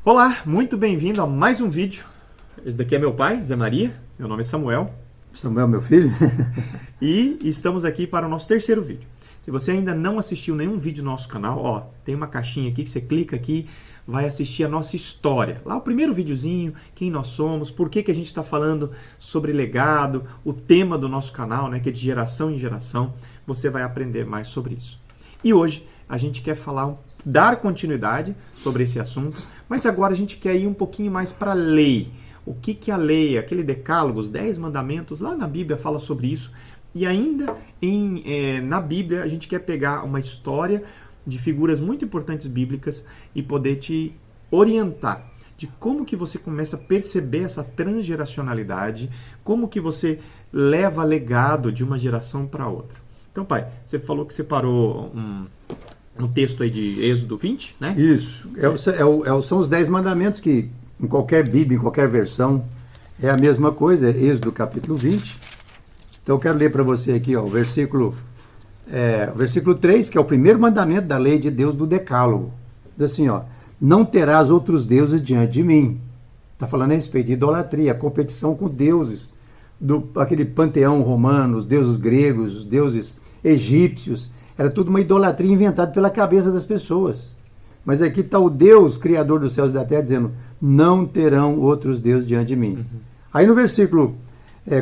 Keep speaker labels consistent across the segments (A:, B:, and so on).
A: Olá, muito bem-vindo a mais um vídeo. Esse daqui é meu pai, Zé Maria, meu nome é Samuel.
B: Samuel, meu filho.
A: E estamos aqui para o nosso terceiro vídeo. Se você ainda não assistiu nenhum vídeo no nosso canal, tem uma caixinha aqui que você clica aqui, vai assistir a nossa história. Lá o primeiro videozinho, quem nós somos, por que a gente está falando sobre legado, o tema do nosso canal, né, que é de geração em geração, você vai aprender mais sobre isso. E hoje a gente quer dar continuidade sobre esse assunto, mas agora a gente quer ir um pouquinho mais para a lei. O que é a lei? Aquele decálogo, os 10 mandamentos, lá na Bíblia fala sobre isso. E ainda na Bíblia a gente quer pegar uma história de figuras muito importantes bíblicas e poder te orientar de como que você começa a perceber essa transgeracionalidade, como que você leva legado de uma geração para outra. Então, pai, você falou que separou um texto aí de Êxodo 20, né?
B: Isso. São os 10 mandamentos que, em qualquer Bíblia, em qualquer versão, é a mesma coisa. É Êxodo capítulo 20. Então, eu quero ler para você aqui, o versículo 3, que é o primeiro mandamento da lei de Deus do decálogo. Diz assim, não terás outros deuses diante de mim. Está falando a respeito de idolatria, competição com deuses, aquele panteão romano, os deuses gregos, os deuses egípcios. Era tudo uma idolatria inventada pela cabeça das pessoas. Mas aqui está o Deus, Criador dos céus e da terra, dizendo, não terão outros deuses diante de mim. Aí no versículo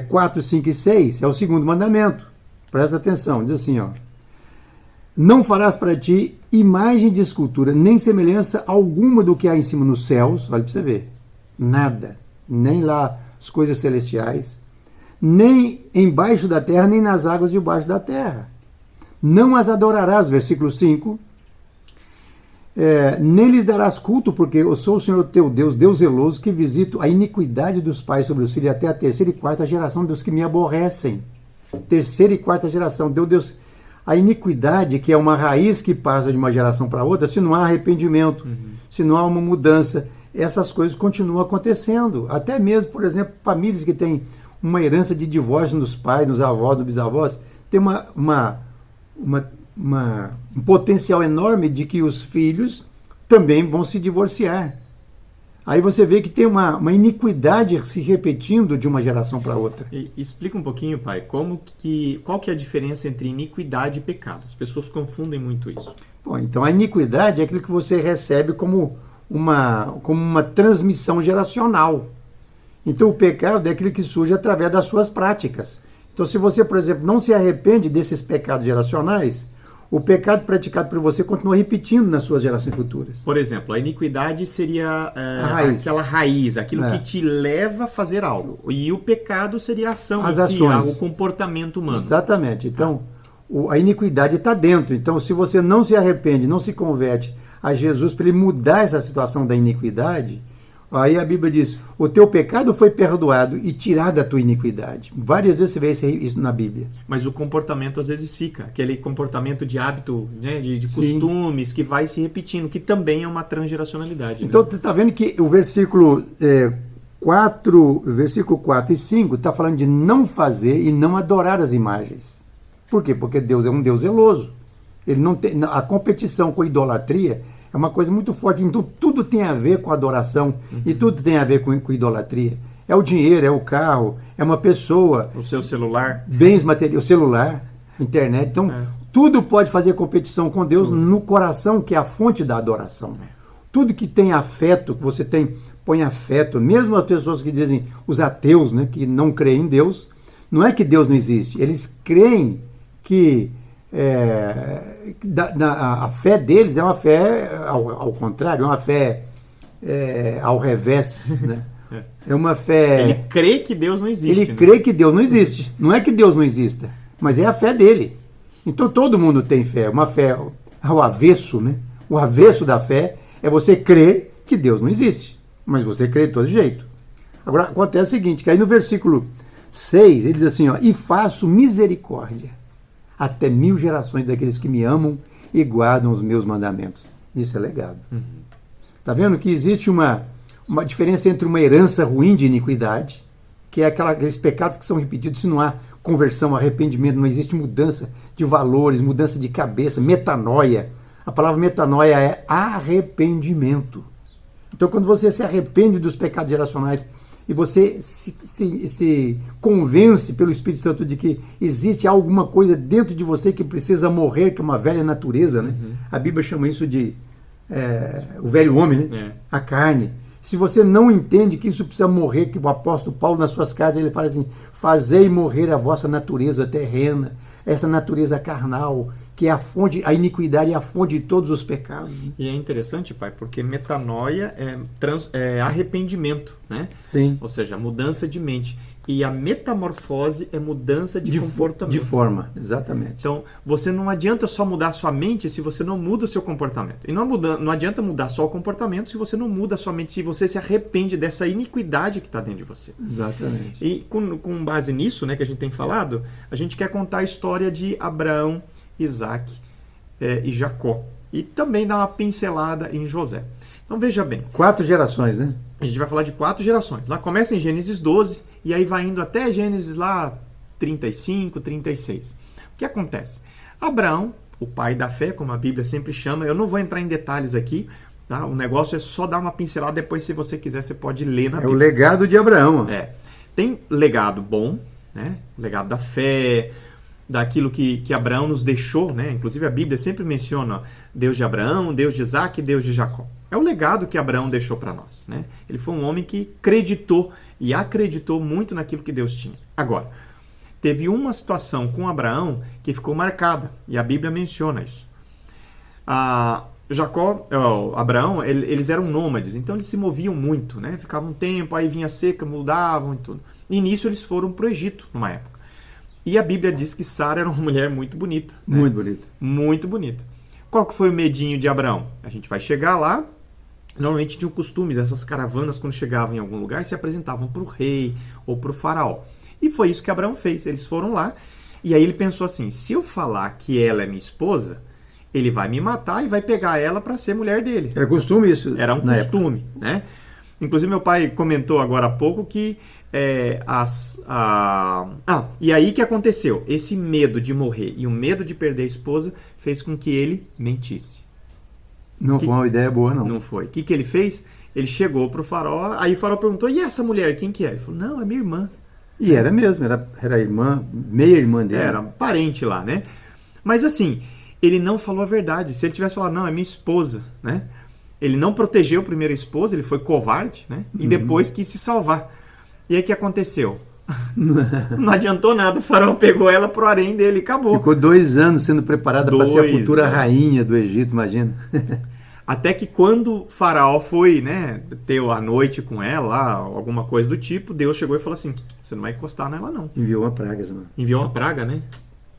B: 4, 5 e 6, é o segundo mandamento. Presta atenção, diz assim, não farás para ti imagem de escultura, nem semelhança alguma do que há em cima nos céus, olha para você ver, nada, nem lá as coisas celestiais, nem embaixo da terra, nem nas águas debaixo da terra. Não as adorarás, versículo 5, nem lhes darás culto, porque eu sou o Senhor teu Deus, Deus zeloso, que visito a iniquidade dos pais sobre os filhos até a terceira e quarta geração dos que me aborrecem. Terceira e quarta geração. Deus, a iniquidade, que é uma raiz que passa de uma geração para outra, se não há arrependimento, se não há uma mudança, essas coisas continuam acontecendo. Até mesmo, por exemplo, famílias que têm uma herança de divórcio nos pais, nos avós, nos bisavós, tem um potencial enorme de que os filhos também vão se divorciar. Aí você vê que tem uma iniquidade se repetindo de uma geração para outra.
A: Explica um pouquinho, pai, qual que é a diferença entre iniquidade e pecado? As pessoas confundem muito isso.
B: Bom, então a iniquidade é aquilo que você recebe como uma transmissão geracional. Então o pecado é aquilo que surge através das suas práticas. Então se você, por exemplo, não se arrepende desses pecados geracionais, o pecado praticado por você continua repetindo nas suas gerações futuras.
A: Por exemplo, a iniquidade seria aquela raiz, aquilo que te leva a fazer algo. E o pecado seria a ação,
B: as ações,
A: o comportamento humano.
B: Exatamente. Então, a iniquidade está dentro. Então, se você não se arrepende, não se converte a Jesus para ele mudar essa situação da iniquidade, aí a Bíblia diz, o teu pecado foi perdoado e tirado a tua iniquidade. Várias vezes você vê isso na Bíblia.
A: Mas o comportamento às vezes fica, aquele comportamento de hábito, né, de costumes, que vai se repetindo, que também é uma transgeracionalidade.
B: Então,
A: né?
B: você está vendo que o versículo 4 e 5 está falando de não fazer e não adorar as imagens. Por quê? Porque Deus é um Deus zeloso. Ele não tem, a competição com a idolatria é uma coisa muito forte. Então, tudo tem a ver com adoração e tudo tem a ver com idolatria. É o dinheiro, é o carro, é uma pessoa.
A: O seu celular.
B: Bens materiais, o celular, internet. Então, tudo pode fazer competição com Deus no coração, que é a fonte da adoração. Tudo que tem afeto, que você põe afeto, mesmo as pessoas que dizem, os ateus, né, que não creem em Deus, não é que Deus não existe. Eles creem que a fé deles é uma fé ao contrário, é uma fé ao revés, né? É uma fé...
A: Ele crê que Deus não existe.
B: Ele crê que Deus não existe. Não é que Deus não exista, mas é a fé dele. Então todo mundo tem fé, uma fé ao avesso, né? O avesso da fé é você crer que Deus não existe, mas você crê de todo jeito. Agora acontece o seguinte, que aí no versículo 6 ele diz assim, e faço misericórdia até 1000 gerações daqueles que me amam e guardam os meus mandamentos. Isso é legado. Está vendo que existe uma diferença entre uma herança ruim de iniquidade, que é aqueles pecados que são repetidos se não há conversão, arrependimento, não existe mudança de valores, mudança de cabeça, metanoia. A palavra metanoia é arrependimento. Então, quando você se arrepende dos pecados geracionais e você se convence pelo Espírito Santo de que existe alguma coisa dentro de você que precisa morrer, que é uma velha natureza, né? A Bíblia chama isso de o velho homem, né? A carne. Se você não entende que isso precisa morrer, que o apóstolo Paulo, nas suas cartas, ele fala assim: fazei morrer a vossa natureza terrena, essa natureza carnal, que é a fonte, a iniquidade é a fonte de todos os pecados.
A: E é interessante, pai, porque metanoia é arrependimento, né?
B: Sim.
A: Ou seja, mudança de mente. E a metamorfose é mudança de comportamento.
B: De forma, exatamente.
A: Então, você não adianta só mudar a sua mente se você não muda o seu comportamento. E não adianta mudar só o comportamento se você não muda a sua mente, se você se arrepende dessa iniquidade que está dentro de você.
B: Exatamente.
A: E com base nisso, né, que a gente tem falado, a gente quer contar a história de Abraão, Isaac e Jacó. E também dar uma pincelada em José. Então veja bem.
B: 4 gerações, né?
A: A gente vai falar de 4 gerações. Lá começa em Gênesis 12 e aí vai indo até Gênesis lá 35, 36. O que acontece? Abraão, o pai da fé, como a Bíblia sempre chama, eu não vou entrar em detalhes aqui, tá? O negócio é só dar uma pincelada, depois se você quiser você pode ler na Bíblia.
B: É o legado de Abraão.
A: Tem legado bom, né? Legado da fé, daquilo que Abraão nos deixou, né? Inclusive a Bíblia sempre menciona Deus de Abraão, Deus de Isaac e Deus de Jacó. É o legado que Abraão deixou para nós, né? Ele foi um homem que acreditou e acreditou muito naquilo que Deus tinha. Agora, teve uma situação com Abraão que ficou marcada, e a Bíblia menciona isso. Abraão, eles eram nômades, então eles se moviam muito, né? Ficavam um tempo, aí vinha seca, mudavam e tudo. E nisso eles foram para o Egito, numa época. E a Bíblia diz que Sara era uma mulher muito bonita. Né?
B: Muito bonita.
A: Muito bonita. Qual que foi o medinho de Abraão? A gente vai chegar lá. Normalmente tinham costumes, essas caravanas, quando chegavam em algum lugar, se apresentavam para o rei ou para o faraó. E foi isso que Abraão fez. Eles foram lá e aí ele pensou assim: se eu falar que ela é minha esposa, ele vai me matar e vai pegar ela para ser mulher dele.
B: Era costume isso?
A: Era um costume, né? Inclusive meu pai comentou agora há pouco que e aí que aconteceu? Esse medo de morrer e o medo de perder a esposa fez com que ele mentisse.
B: Não foi uma ideia boa, não.
A: Não foi. O que ele fez? Ele chegou pro faraó, aí o faraó perguntou: e essa mulher, quem que é? Ele falou: não, é minha irmã.
B: E era mesmo, era irmã, meia irmã dele.
A: Era parente lá, né? Mas assim, ele não falou a verdade. Se ele tivesse falado: não, é minha esposa, né? Ele não protegeu a primeira esposa, ele foi covarde, né? E depois quis se salvar. E aí o que aconteceu? Não adiantou nada, o faraó pegou ela pro harém dele e acabou.
B: Ficou 2 anos sendo preparada para ser a futura rainha do Egito, imagina.
A: Até que quando o faraó foi, né, ter a noite com ela, lá, alguma coisa do tipo, Deus chegou e falou assim: você não vai encostar nela não.
B: Enviou uma praga, mano.
A: Enviou uma praga, né?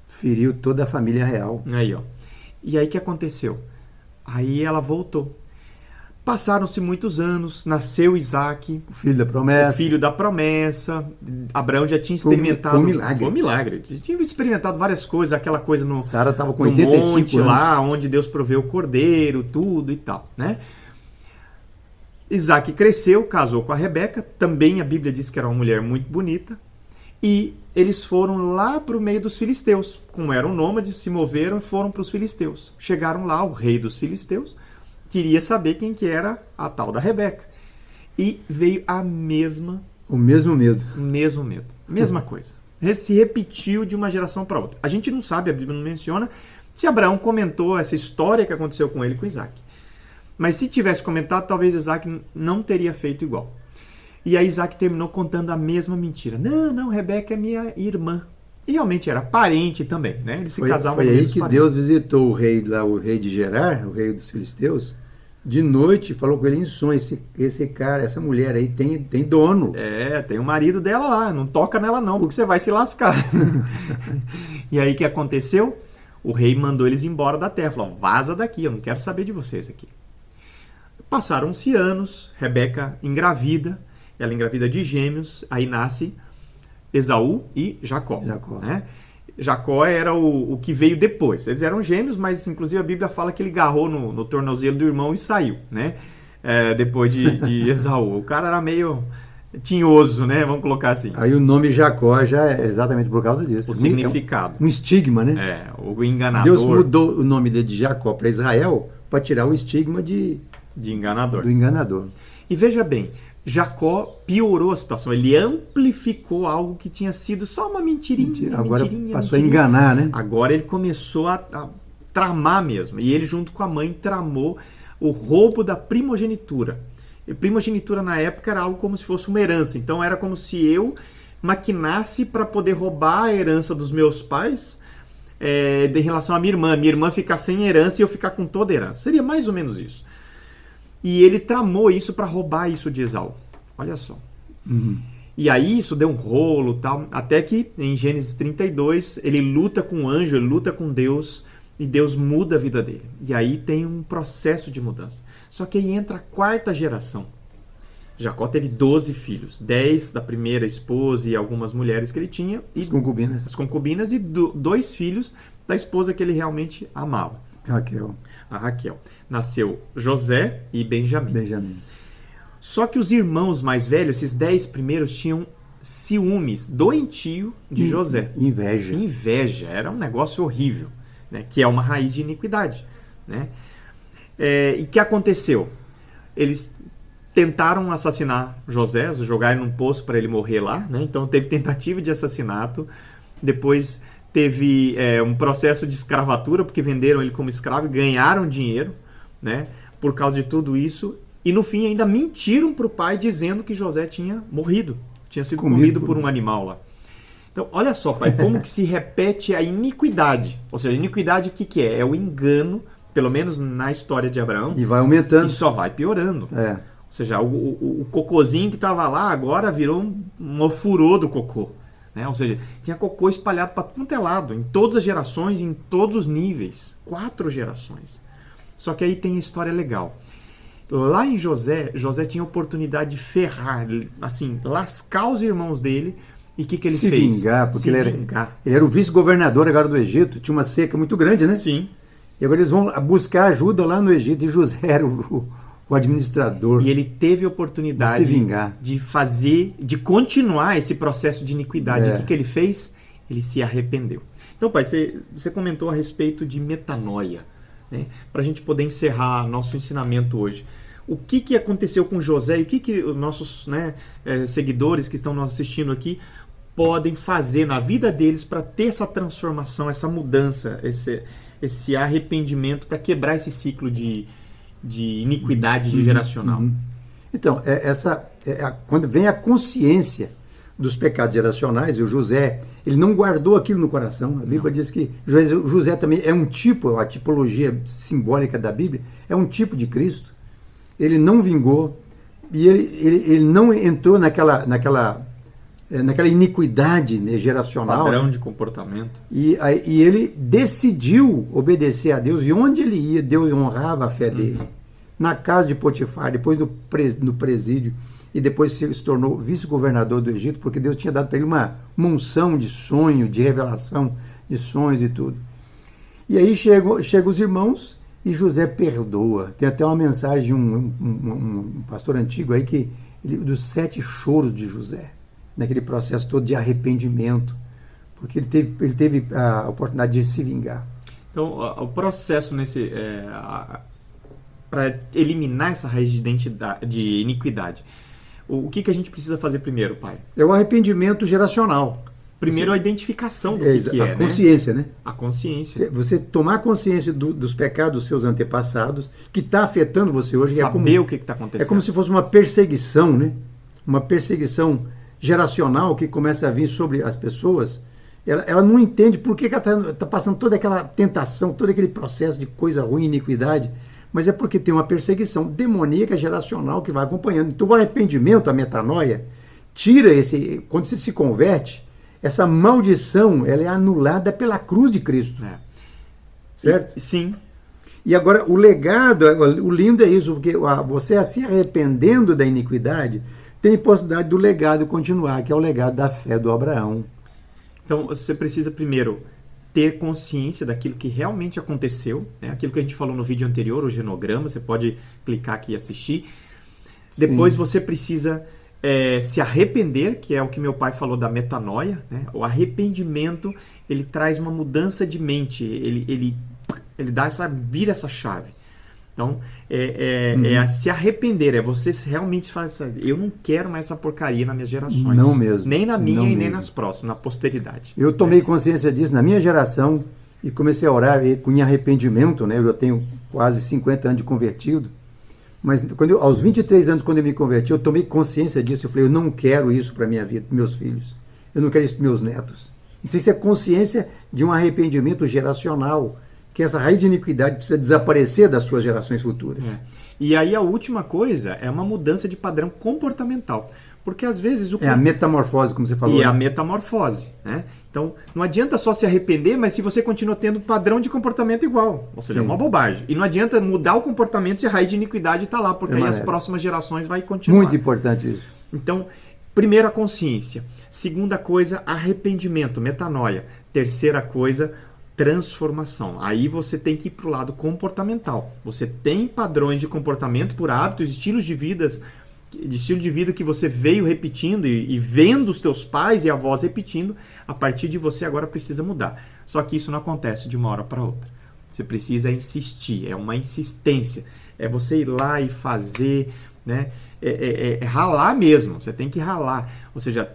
B: Feriu toda a família real.
A: Aí, ó. E aí o que aconteceu? Aí ela voltou. Passaram-se muitos anos, nasceu Isaac,
B: o filho da promessa.
A: O filho da promessa. Abraão já tinha experimentado.
B: Foi um milagre.
A: Foi um milagre. Tinha experimentado várias coisas, aquela coisa no.
B: Sara estava com 85
A: monte
B: anos.
A: Lá, onde Deus proveu o cordeiro, tudo e tal, né? Isaac cresceu, casou com a Rebeca. Também a Bíblia diz que era uma mulher muito bonita. E eles foram lá para o meio dos filisteus. Como eram nômades, se moveram e foram para os filisteus. Chegaram lá, o rei dos filisteus queria saber quem que era a tal da Rebeca. E veio o mesmo medo. Mesma coisa. Se repetiu de uma geração para outra. A gente não sabe, a Bíblia não menciona, se Abraão comentou essa história que aconteceu com ele, com Isaac. Mas se tivesse comentado, talvez Isaac não teria feito igual. E aí Isaac terminou contando a mesma mentira. Não, Rebeca é minha irmã. E realmente era parente também, né? Eles se casavam.
B: Foi aí que Deus visitou o rei lá, o rei de Gerar, o rei dos filisteus, de noite, falou com ele em sonho: esse cara, essa mulher aí tem dono.
A: Tem o marido dela lá, não toca nela não, porque você vai se lascar. E aí o que aconteceu? O rei mandou eles embora da terra, falou: vaza daqui, eu não quero saber de vocês aqui. Passaram-se anos, Rebeca engravida, ela engravida de gêmeos, aí nasce Esaú e Jacó. Né? Jacó era o que veio depois. Eles eram gêmeos, mas inclusive a Bíblia fala que ele agarrou no tornozelo do irmão e saiu, né? Depois de Esaú. O cara era meio tinhoso, né? Vamos colocar assim.
B: Aí o nome Jacó já é exatamente por causa disso.
A: O significado.
B: Um estigma, né?
A: O enganador.
B: Deus mudou o nome dele de Jacó para Israel para tirar o estigma de
A: enganador.
B: Do enganador.
A: E veja bem, Jacó piorou a situação, ele amplificou algo que tinha sido só uma mentirinha.
B: Agora passou a enganar, né?
A: Agora ele começou a tramar mesmo. E ele, junto com a mãe, tramou o roubo da primogenitura. E primogenitura na época era algo como se fosse uma herança. Então era como se eu maquinasse para poder roubar a herança dos meus pais em relação à minha irmã. Minha irmã ficar sem herança e eu ficar com toda a herança. Seria mais ou menos isso. E ele tramou isso para roubar isso de Esaú. Olha só. E aí isso deu um rolo, tal, até que em Gênesis 32 ele luta com o anjo, ele luta com Deus e Deus muda a vida dele. E aí tem um processo de mudança. Só que aí entra a quarta geração. Jacó teve 12 filhos, 10 da primeira esposa e algumas mulheres que ele tinha. E as concubinas e 2 filhos da esposa que ele realmente amava. A Raquel. Nasceu José e Benjamim. Só que os irmãos mais velhos, esses 10 primeiros, tinham ciúmes doentio de José. Inveja. Era um negócio horrível, né? Que é uma raiz de iniquidade, né? E o que aconteceu? Eles tentaram assassinar José, jogaram num poço para ele morrer lá, né? Então teve tentativa de assassinato. Depois teve um processo de escravatura, porque venderam ele como escravo e ganharam dinheiro, né? Por causa de tudo isso. E no fim ainda mentiram para o pai dizendo que José tinha morrido. Tinha sido comido por um animal lá. Então, olha só, pai, como que se repete a iniquidade. Ou seja, a iniquidade o que é? É o engano, pelo menos na história de Abraão.
B: E vai aumentando.
A: E só vai piorando. Ou seja, o cocôzinho que estava lá agora virou um ofurô do cocô. Né? Ou seja, tinha cocô espalhado para tudo é lado, em todas as gerações, em todos os níveis. 4 gerações. Só que aí tem a história legal. Lá em José tinha a oportunidade de ferrar, assim, lascar os irmãos dele. E o que ele fez?
B: Porque ele era o vice-governador agora do Egito, tinha uma seca muito grande, né?
A: Sim.
B: E agora eles vão buscar ajuda lá no Egito e José era o administrador.
A: E ele teve a oportunidade de continuar esse processo de iniquidade. E o que ele fez? Ele se arrependeu. Então, pai, você comentou a respeito de metanoia, né? Para a gente poder encerrar nosso ensinamento hoje. O que aconteceu com José e o que os nossos seguidores que estão nos assistindo aqui podem fazer na vida deles para ter essa transformação, essa mudança, esse arrependimento, para quebrar esse ciclo de iniquidade geracional?
B: Então, quando vem a consciência dos pecados geracionais, e o José, ele não guardou aquilo no coração. A Bíblia diz que José também é um tipo, a tipologia simbólica da Bíblia, é um tipo de Cristo. Ele não vingou e ele não entrou naquela iniquidade, né, geracional.
A: Padrão de comportamento.
B: E ele decidiu obedecer a Deus, e onde ele ia, Deus honrava a fé dele. Na casa de Potifar, depois no presídio, e depois se tornou vice-governador do Egito, porque Deus tinha dado para ele uma unção de sonho, de revelação de sonhos e tudo. E aí chegam os irmãos e José perdoa. Tem até uma mensagem de um pastor antigo aí dos 7 choros de José, naquele processo todo de arrependimento, porque ele teve a oportunidade de se vingar.
A: Então, o processo para eliminar essa raiz de iniquidade, o que a gente precisa fazer primeiro, pai?
B: É o arrependimento geracional.
A: Primeiro, a identificação do que é,
B: a consciência, né?
A: A consciência.
B: Você tomar consciência dos pecados dos seus antepassados, que está afetando você hoje.
A: Saber o que está acontecendo.
B: É como se fosse uma perseguição, né? Uma perseguição geracional que começa a vir sobre as pessoas. Ela não entende por que ela está passando toda aquela tentação, todo aquele processo de coisa ruim, iniquidade, mas é porque tem uma perseguição demoníaca geracional que vai acompanhando. Então o arrependimento, a metanoia, tira quando você se converte, essa maldição, ela é anulada pela cruz de Cristo. Certo?
A: Sim.
B: E agora, o legado, o lindo é isso, porque você se arrependendo da iniquidade, tem possibilidade do legado continuar, que é o legado da fé do Abraão.
A: Então, você precisa primeiro ter consciência daquilo que realmente aconteceu, né? Aquilo que a gente falou no vídeo anterior, o genograma, você pode clicar aqui e assistir. Sim. Depois você precisa se arrepender, que é o que meu pai falou da metanoia, né? O arrependimento, ele traz uma mudança de mente, ele vira essa chave. Então, é se arrepender, é você realmente falar assim, eu não quero mais essa porcaria nas minhas gerações.
B: Não mesmo.
A: Nem na minha
B: Não
A: e nem
B: mesmo.
A: nas próximas, na posteridade.
B: Eu tomei consciência disso na minha geração e comecei a orar com arrependimento, né? Eu já tenho quase 50 anos de convertido, mas aos 23 anos, quando eu me converti, eu tomei consciência disso. Eu falei, eu não quero isso para minha vida, para meus filhos. Eu não quero isso para meus netos. Então isso é consciência de um arrependimento geracional, que essa raiz de iniquidade precisa desaparecer das suas gerações futuras.
A: E aí a última coisa é uma mudança de padrão comportamental. Porque às vezes
B: É a metamorfose, como você falou.
A: E a metamorfose, né? Então, não adianta só se arrepender, mas se você continua tendo padrão de comportamento igual. Ou seja, é uma bobagem. E não adianta mudar o comportamento se a raiz de iniquidade está lá, porque aí as próximas gerações vai continuar.
B: Muito importante isso.
A: Então, primeira, consciência. Segunda coisa, arrependimento, metanoia. Terceira coisa, transformação. Aí você tem que ir para o lado comportamental. Você tem padrões de comportamento por hábitos, estilos de estilo de vida que você veio repetindo e vendo os teus pais e avós repetindo, a partir de você agora precisa mudar. Só que isso não acontece de uma hora para outra. Você precisa insistir, é uma insistência. É você ir lá e fazer, né? É ralar mesmo, você tem que ralar. Ou seja,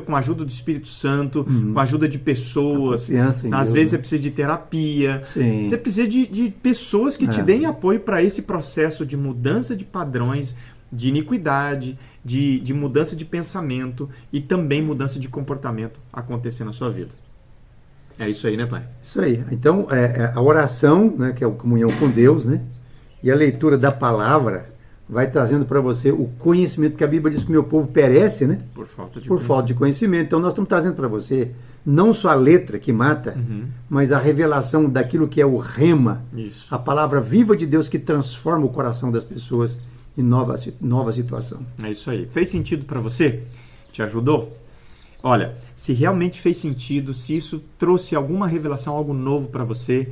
A: com a ajuda do Espírito Santo, com a ajuda de pessoas. Às vezes você precisa de terapia.
B: Sim.
A: Você precisa de pessoas que te deem apoio para esse processo de mudança de padrões, de iniquidade, de mudança de pensamento e também mudança de comportamento acontecer na sua vida. É isso aí, né, pai?
B: Isso aí. Então, a oração, né, que é a comunhão com Deus, né, e a leitura da palavra vai trazendo para você o conhecimento, que a Bíblia diz que o meu povo perece, né?
A: Por falta
B: de conhecimento. Então, nós estamos trazendo para você não só a letra que mata, mas a revelação daquilo que é o rema, a palavra viva de Deus que transforma o coração das pessoas em nova situação.
A: É isso aí. Fez sentido para você? Te ajudou? Olha, se realmente fez sentido, se isso trouxe alguma revelação, algo novo para você,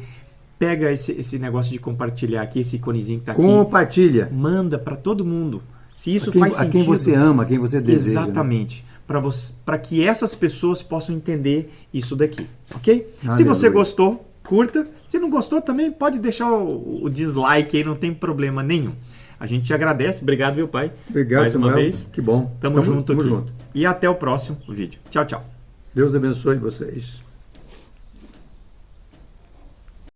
A: pega esse negócio de compartilhar aqui, esse iconezinho que está aqui.
B: Compartilha.
A: Manda para todo mundo. Se isso faz sentido.
B: A quem você ama, a quem você deseja.
A: Exatamente. Né? Para que essas pessoas possam entender isso daqui. Ok? Se você gostou, curta. Se não gostou também, pode deixar o dislike aí, não tem problema nenhum. A gente te agradece. Obrigado, meu pai.
B: Obrigado,
A: mais uma
B: Samuel.
A: vez.
B: Que bom.
A: Tamo junto aqui. E até o próximo vídeo. Tchau, tchau.
B: Deus abençoe vocês.